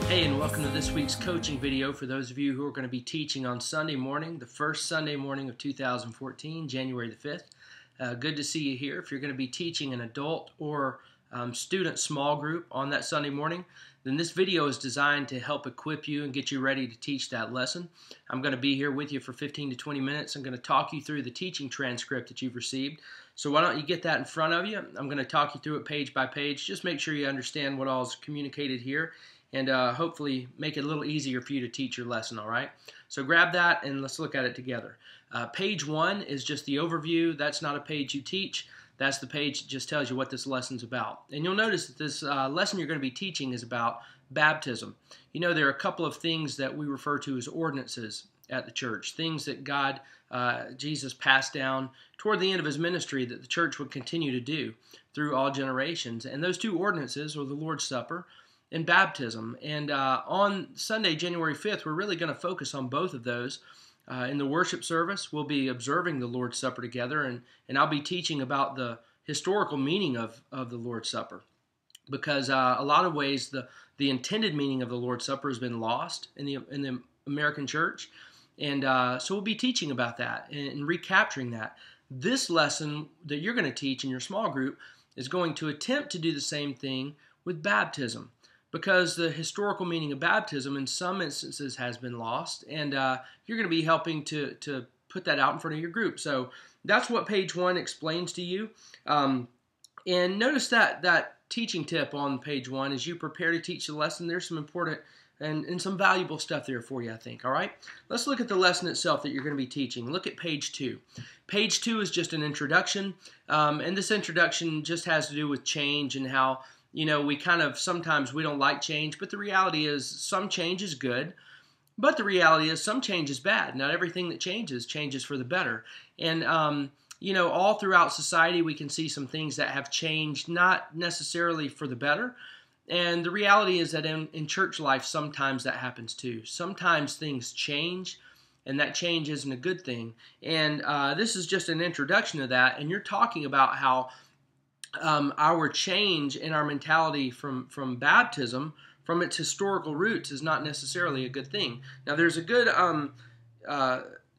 Hey, and welcome to this week's coaching video for those of you who are going to be teaching on Sunday morning, the first Sunday morning of 2014, January the 5th. Good to see you here. If you're going to be teaching an adult or student small group on that Sunday morning, then this video is designed to help equip you and get you ready to teach that lesson. I'm going to be here with you for 15 to 20 minutes. I'm going to talk you through the teaching transcript that you've received. So why don't you get that in front of you? I'm going to talk you through it page by page. Just make sure you understand what all is communicated here, and hopefully make it a little easier for you to teach your lesson, all right? So grab that and let's look at it together. Page 1 is just the overview. That's not a page you teach. That's the page that just tells you what this lesson's about. And you'll notice that this lesson you're going to be teaching is about baptism. You know, there are a couple of things that we refer to as ordinances at the church, things that Jesus passed down toward the end of his ministry that the church would continue to do through all generations. And those two ordinances are the Lord's Supper and baptism. And on Sunday, January 5th, we're really going to focus on both of those. In the worship service, we'll be observing the Lord's Supper together, and I'll be teaching about the historical meaning of the Lord's Supper, because a lot of ways the intended meaning of the Lord's Supper has been lost in the American church, and so we'll be teaching about that and recapturing that. This lesson that you're going to teach in your small group is going to attempt to do the same thing with baptism, because the historical meaning of baptism in some instances has been lost, and you're going to be helping to put that out in front of your group. So that's what page 1 explains to you. And notice that teaching tip on page 1 as you prepare to teach the lesson. There's some important and some valuable stuff there for you, I think. All right, let's look at the lesson itself that you're going to be teaching. Look at page 2. Page 2 is just an introduction, and this introduction just has to do with change and how, you know, we sometimes we don't like change, but the reality is some change is good, but the reality is some change is bad. Not everything that changes for the better. And, you know, all throughout society we can see some things that have changed, not necessarily for the better. And the reality is that in church life, sometimes that happens too. Sometimes things change, and that change isn't a good thing. And this is just an introduction to that, and you're talking about how our change in our mentality from baptism, from its historical roots, is not necessarily a good thing. Now, there's a good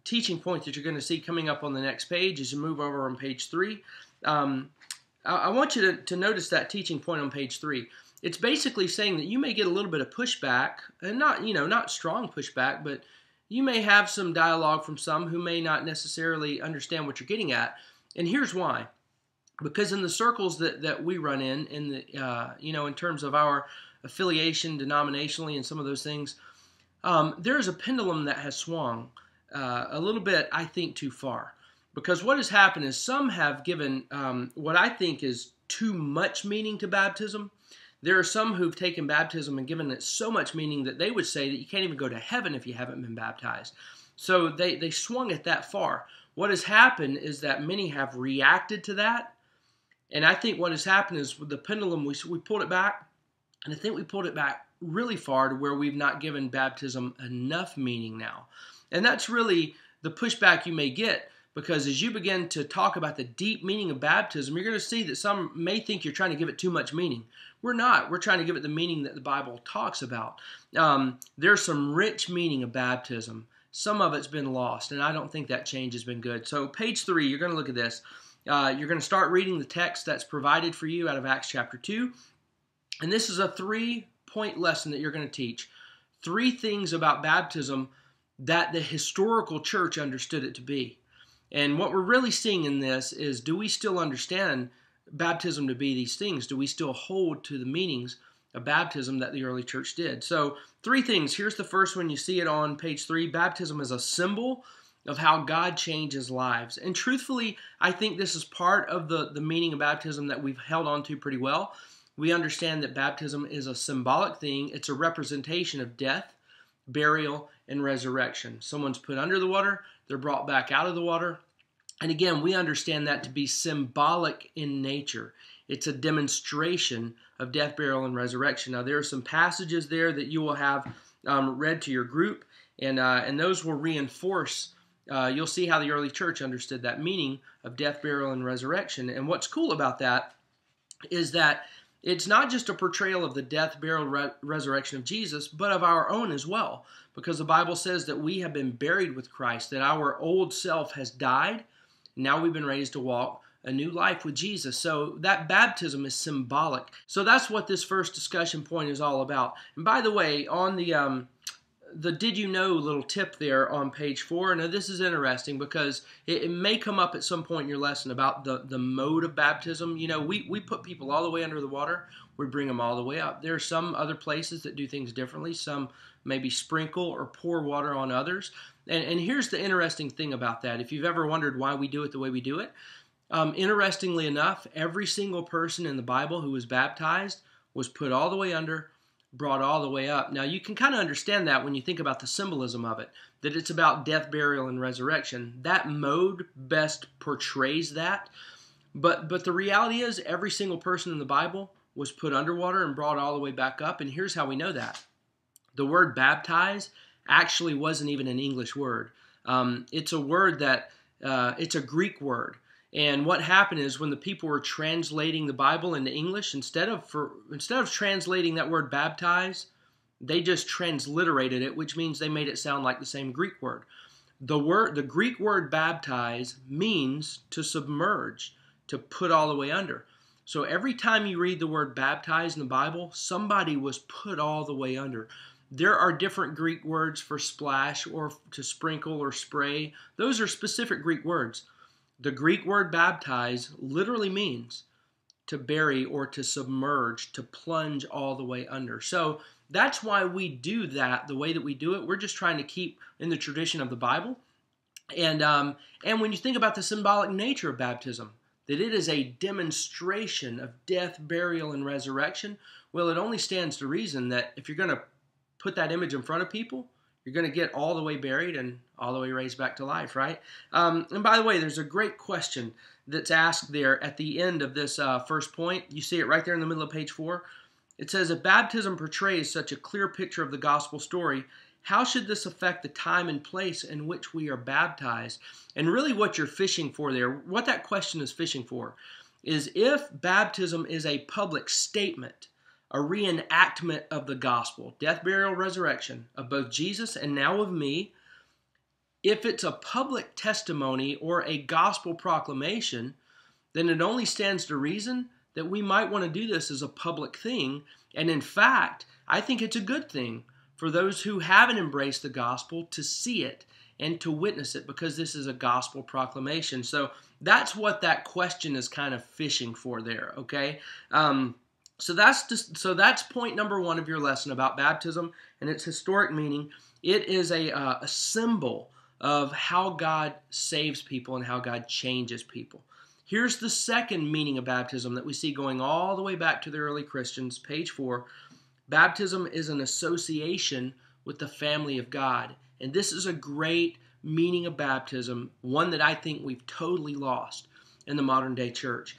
teaching point that you're going to see coming up on the next page as you move over on page 3. I want you to notice that teaching point on page 3. It's basically saying that you may get a little bit of pushback, and not strong pushback, but you may have some dialogue from some who may not necessarily understand what you're getting at. And here's why. Because in the circles that we run in the in terms of our affiliation denominationally and some of those things, there's a pendulum that has swung a little bit, I think, too far. Because what has happened is some have given what I think is too much meaning to baptism. There are some who've taken baptism and given it so much meaning that they would say that you can't even go to heaven if you haven't been baptized. So they swung it that far. What has happened is that many have reacted to that. And I think what has happened is with the pendulum, we pulled it back, and I think we pulled it back really far to where we've not given baptism enough meaning now. And that's really the pushback you may get, because as you begin to talk about the deep meaning of baptism, you're going to see that some may think you're trying to give it too much meaning. We're not. We're trying to give it the meaning that the Bible talks about. There's some rich meaning of baptism. Some of it's been lost, and I don't think that change has been good. So page 3, you're going to look at this. You're going to start reading the text that's provided for you out of Acts chapter 2. And this is a 3-point lesson that you're going to teach. 3 things about baptism that the historical church understood it to be. And what we're really seeing in this is, do we still understand baptism to be these things? Do we still hold to the meanings of baptism that the early church did? So 3 things. Here's the first one. You see it on page 3. Baptism is a symbol of how God changes lives. And truthfully, I think this is part of the meaning of baptism that we've held on to pretty well. We understand that baptism is a symbolic thing. It's a representation of death, burial, and resurrection. Someone's put under the water, they're brought back out of the water. And again, we understand that to be symbolic in nature. It's a demonstration of death, burial, and resurrection. Now, there are some passages there that you will have read to your group, and those will reinforce. You'll see how the early church understood that meaning of death, burial, and resurrection. And what's cool about that is that it's not just a portrayal of the death, burial, resurrection of Jesus, but of our own as well. Because the Bible says that we have been buried with Christ, that our old self has died. Now we've been raised to walk a new life with Jesus. So that baptism is symbolic. So that's what this first discussion point is all about. And by the way, on the did you know little tip there on page 4. Now this is interesting because it may come up at some point in your lesson about the mode of baptism. You know, we put people all the way under the water. We bring them all the way up. There are some other places that do things differently. Some maybe sprinkle or pour water on others. And here's the interesting thing about that. If you've ever wondered why we do it the way we do it, interestingly enough, every single person in the Bible who was baptized was put all the way under, brought all the way up. Now, you can kind of understand that when you think about the symbolism of it, that it's about death, burial, and resurrection. That mode best portrays that. But the reality is every single person in the Bible was put underwater and brought all the way back up. And here's how we know that. The word baptize actually wasn't even an English word. It's a word that, it's a Greek word. And what happened is when the people were translating the Bible into English, instead of translating that word baptize, they just transliterated it, which means they made it sound like the same Greek word. The Greek word baptize means to submerge, to put all the way under. So every time you read the word baptize in the Bible, somebody was put all the way under. There are different Greek words for splash or to sprinkle or spray. Those are specific Greek words. The Greek word baptize literally means to bury or to submerge, to plunge all the way under. So that's why we do that the way that we do it. We're just trying to keep in the tradition of the Bible. And when you think about the symbolic nature of baptism, that it is a demonstration of death, burial, and resurrection, well, it only stands to reason that if you're going to put that image in front of people, you're going to get all the way buried and all the way raised back to life, right? And by the way, there's a great question that's asked there at the end of this first point. You see it right there in the middle of page 4. It says, if baptism portrays such a clear picture of the gospel story, how should this affect the time and place in which we are baptized? And really what you're fishing for there, what that question is fishing for, is if baptism is a public statement, a reenactment of the gospel, death, burial, resurrection of both Jesus and now of me, if it's a public testimony or a gospel proclamation, then it only stands to reason that we might want to do this as a public thing. And in fact, I think it's a good thing for those who haven't embraced the gospel to see it and to witness it, because this is a gospel proclamation. So that's what that question is kind of fishing for there, okay? So that's point number 1 of your lesson about baptism and its historic meaning. It is a symbol of how God saves people and how God changes people. Here's the second meaning of baptism that we see going all the way back to the early Christians, page 4. Baptism is an association with the family of God. And this is a great meaning of baptism, one that I think we've totally lost in the modern day church.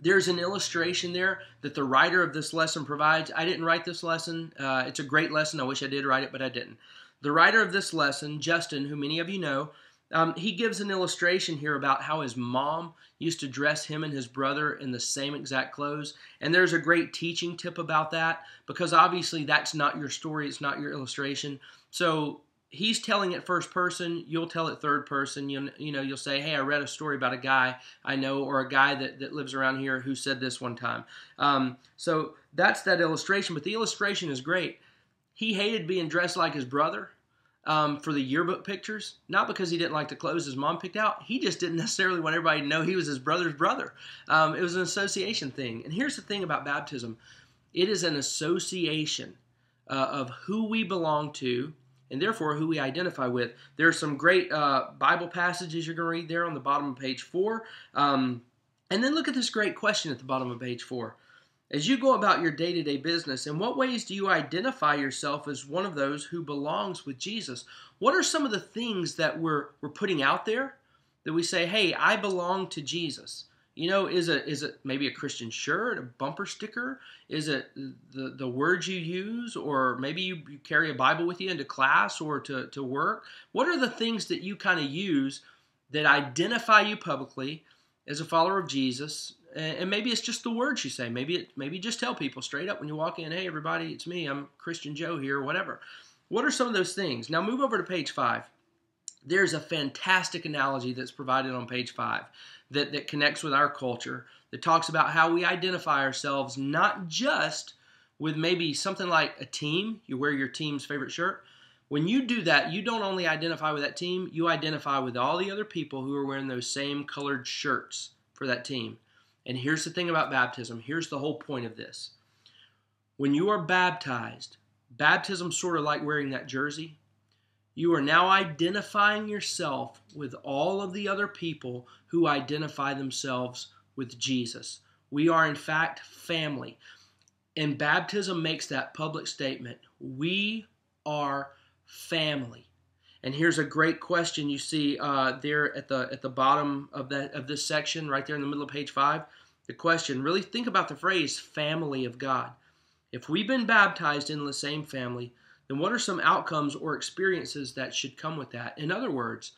There's an illustration there that the writer of this lesson provides. I didn't write this lesson. It's a great lesson. I wish I did write it, but I didn't. The writer of this lesson, Justin, who many of you know, he gives an illustration here about how his mom used to dress him and his brother in the same exact clothes. And there's a great teaching tip about that, because obviously that's not your story. It's not your illustration. So he's telling it first person, you'll tell it third person. You'll say, hey, I read a story about a guy I know, or a guy that lives around here who said this one time. So that's that illustration, but the illustration is great. He hated being dressed like his brother for the yearbook pictures, not because he didn't like the clothes his mom picked out. He just didn't necessarily want everybody to know he was his brother's brother. It was an association thing. And here's the thing about baptism. It is an association of who we belong to, and therefore who we identify with. There are some great Bible passages you're going to read there on the bottom of page 4. And then look at this great question at the bottom of page 4. As you go about your day-to-day business, in what ways do you identify yourself as one of those who belongs with Jesus? What are some of the things that we're putting out there that we say, hey, I belong to Jesus? You know, is it maybe a Christian shirt, a bumper sticker? Is it the words you use? Or maybe you carry a Bible with you into class or to work? What are the things that you kind of use that identify you publicly as a follower of Jesus, And maybe it's just the words you say. Maybe just tell people straight up when you walk in, hey, everybody, it's me. I'm Christian Joe here, whatever. What are some of those things? Now move over to page 5. There's a fantastic analogy that's provided on page 5 that connects with our culture, that talks about how we identify ourselves not just with maybe something like a team. You wear your team's favorite shirt. When you do that, you don't only identify with that team, you identify with all the other people who are wearing those same colored shirts for that team. And here's the thing about baptism. Here's the whole point of this. When you are baptized, baptism's sort of like wearing that jersey. You are now identifying yourself with all of the other people who identify themselves with Jesus. We are, in fact, family. And baptism makes that public statement. We are family. And here's a great question you see there at the bottom of this section, right there in the middle of page 5. The question, really think about the phrase, family of God. If we've been baptized in the same family, then what are some outcomes or experiences that should come with that? In other words,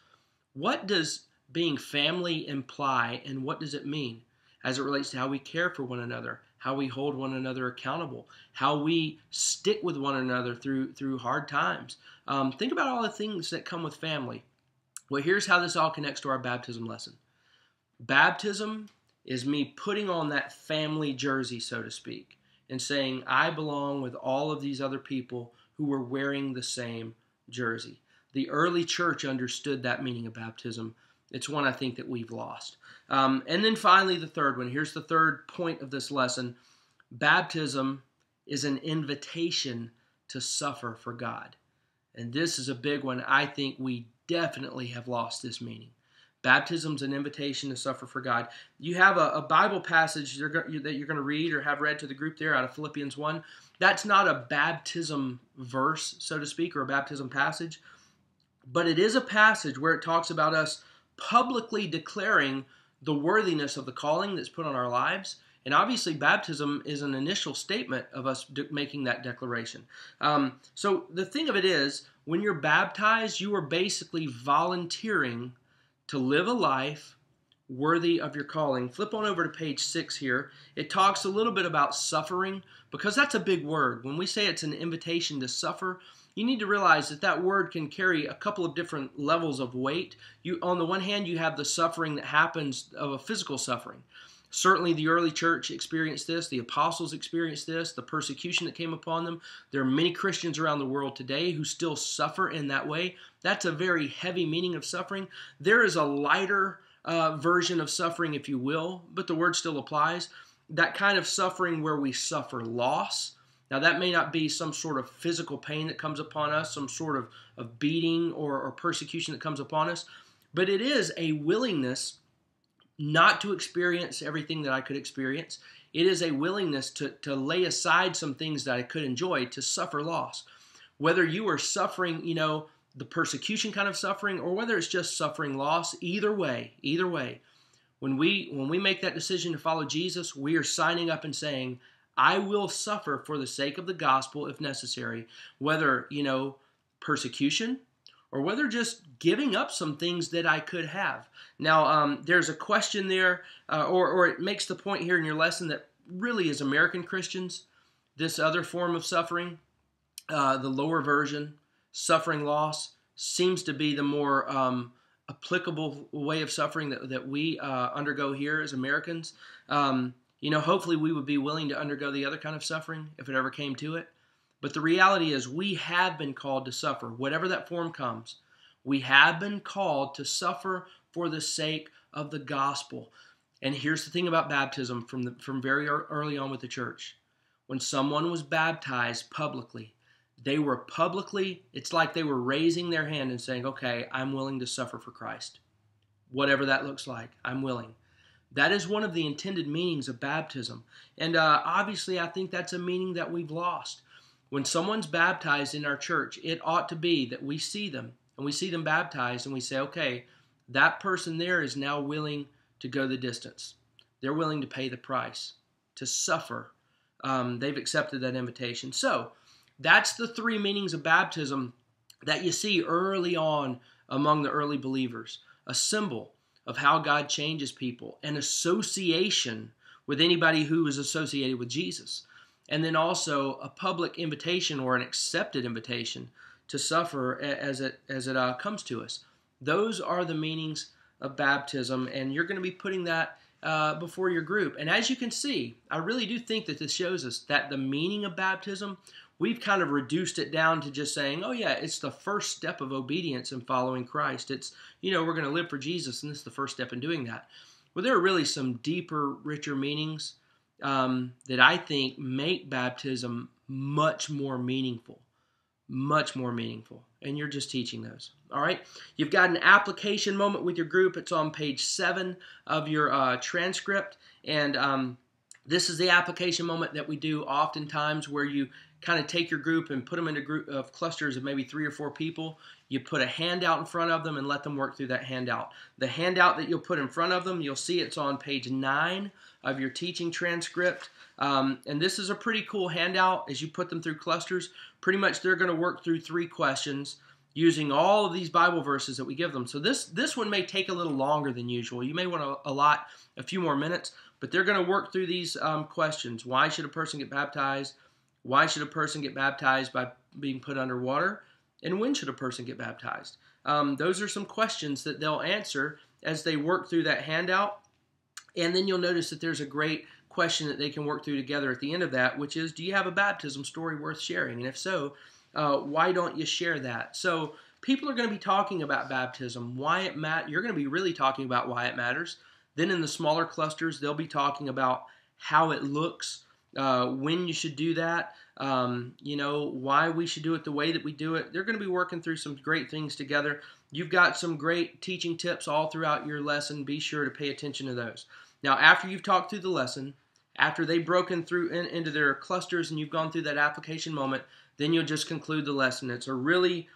what does being family imply, and what does it mean as it relates to how we care for one another, how we hold one another accountable, how we stick with one another through hard times? Think about all the things that come with family. Well, here's how this all connects to our baptism lesson. Baptism is me putting on that family jersey, so to speak, and saying, I belong with all of these other people who were wearing the same jersey. The early church understood that meaning of baptism. It's one I think that we've lost. And then finally, the third one. Here's the third point of this lesson. Baptism is an invitation to suffer for God. And this is a big one. I think we definitely have lost this meaning. Baptism's an invitation to suffer for God. You have a Bible passage that you're going to read or have read to the group there out of Philippians 1. That's not a baptism verse, so to speak, or a baptism passage, but it is a passage where it talks about us publicly declaring the worthiness of the calling that's put on our lives. And obviously, baptism is an initial statement of us making that declaration. So the thing of it is, when you're baptized, you are basically volunteering to live a life worthy of your calling. Flip on over to page 6 here. It talks a little bit about suffering, because that's a big word. When we say it's an invitation to suffer, you need to realize that that word can carry a couple of different levels of weight. On the one hand, you have the suffering that happens of a physical suffering. Certainly the early church experienced this. The apostles experienced this, the persecution that came upon them. There are many Christians around the world today who still suffer in that way. That's a very heavy meaning of suffering. There is a lighter version of suffering, if you will, but the word still applies. That kind of suffering where we suffer loss. Now, that may not be some sort of physical pain that comes upon us, some sort of beating or persecution that comes upon us, but it is a willingness not to experience everything that I could experience. It is a willingness to lay aside some things that I could enjoy, to suffer loss. Whether you are suffering, the persecution kind of suffering, or whether it's just suffering loss, either way, when we make that decision to follow Jesus, we are signing up and saying, I will suffer for the sake of the gospel if necessary, whether, persecution, or whether just giving up some things that I could have. Now, there's a question there, or it makes the point here in your lesson that really as American Christians, this other form of suffering, the lower version, suffering loss, seems to be the more applicable way of suffering that we undergo here as Americans. Hopefully we would be willing to undergo the other kind of suffering if it ever came to it. But the reality is we have been called to suffer, whatever that form comes. We have been called to suffer for the sake of the gospel. And here's the thing about baptism from very early on with the church. When someone was baptized publicly, it's like they were raising their hand and saying, okay, I'm willing to suffer for Christ. Whatever that looks like, I'm willing. That is one of the intended meanings of baptism. And obviously, I think that's a meaning that we've lost. When someone's baptized in our church, it ought to be that we see them, and we see them baptized, and we say, okay, that person there is now willing to go the distance. They're willing to pay the price, to suffer. They've accepted that invitation. So, that's the three meanings of baptism that you see early on among the early believers. A symbol of how God changes people, an association with anybody who is associated with Jesus. And then also a public invitation or an accepted invitation to suffer as it comes to us. Those are the meanings of baptism, and you're going to be putting that before your group. And as you can see, I really do think that this shows us that the meaning of baptism, we've kind of reduced it down to just saying, oh yeah, it's the first step of obedience in following Christ. It's, we're going to live for Jesus, and this is the first step in doing that. Well, there are really some deeper, richer meanings that I think make baptism much more meaningful. And you're just teaching those. All right. You've got an application moment with your group. It's on page 7 of your transcript. And this is the application moment that we do oftentimes, where you kind of take your group and put them into group of clusters of maybe 3 or 4 people. You put a handout in front of them and let them work through that handout. The handout that you'll put in front of them, you'll see it's on page 9 of your teaching transcript. And this is a pretty cool handout. As you put them through clusters, pretty much they're going to work through 3 questions using all of these Bible verses that we give them. So this one may take a little longer than usual. You may want to allot a few more minutes, but they're going to work through these questions. Why should a person get baptized? Why should a person get baptized by being put under water? And when should a person get baptized? Those are some questions that they'll answer as they work through that handout. And then you'll notice that there's a great question that they can work through together at the end of that, which is, do you have a baptism story worth sharing? And if so, why don't you share that? So people are going to be talking about baptism, why it matters. You're going to be really talking about why it matters. Then in the smaller clusters, they'll be talking about how it looks, when you should do that, why we should do it the way that we do it. They're going to be working through some great things together. You've got some great teaching tips all throughout your lesson. Be sure to pay attention to those. Now, after you've talked through the lesson, after they've broken through into their clusters and you've gone through that application moment, then you'll just conclude the lesson. It's a really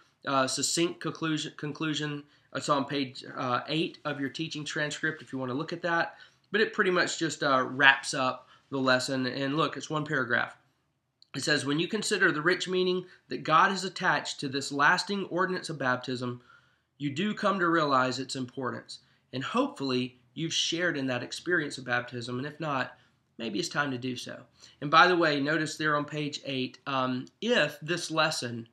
succinct conclusion. It's on page 8 of your teaching transcript if you want to look at that. But it pretty much just wraps up the lesson. And look, it's one paragraph. It says, when you consider the rich meaning that God has attached to this lasting ordinance of baptism, you do come to realize its importance. And hopefully you've shared in that experience of baptism. And if not, maybe it's time to do so. And by the way, notice there on page 8, if this lesson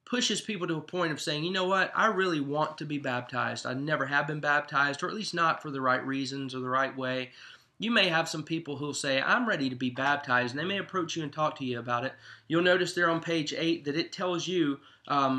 pushes people to a point of saying, you know what, I really want to be baptized. I never have been baptized, or at least not for the right reasons or the right way. You may have some people who'll say, I'm ready to be baptized, and they may approach you and talk to you about it. You'll notice there on page 8 that it tells you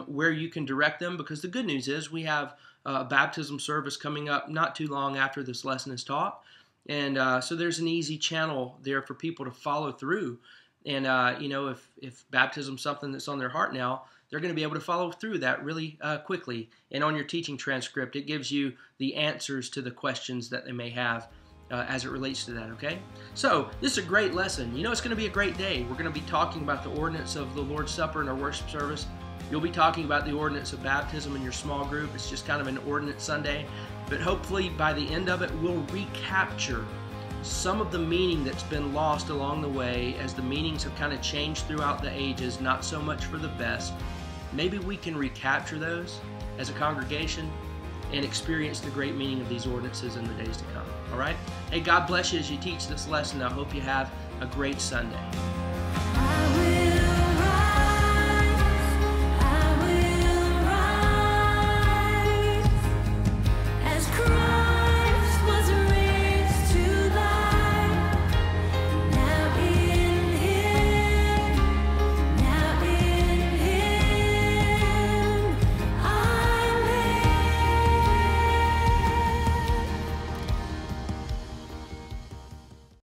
where you can direct them, because the good news is we have a baptism service coming up not too long after this lesson is taught. And so there's an easy channel there for people to follow through. And, if baptism's something that's on their heart now, they're going to be able to follow through that really quickly. And on your teaching transcript, it gives you the answers to the questions that they may have as it relates to that, okay? So this is a great lesson. It's going to be a great day. We're going to be talking about the ordinance of the Lord's Supper in our worship service. You'll be talking about the ordinance of baptism in your small group. It's just kind of an ordinance Sunday. But hopefully by the end of it, we'll recapture some of the meaning that's been lost along the way as the meanings have kind of changed throughout the ages, not so much for the best. Maybe we can recapture those as a congregation and experience the great meaning of these ordinances in the days to come. All right? Hey, God bless you as you teach this lesson. I hope you have a great Sunday.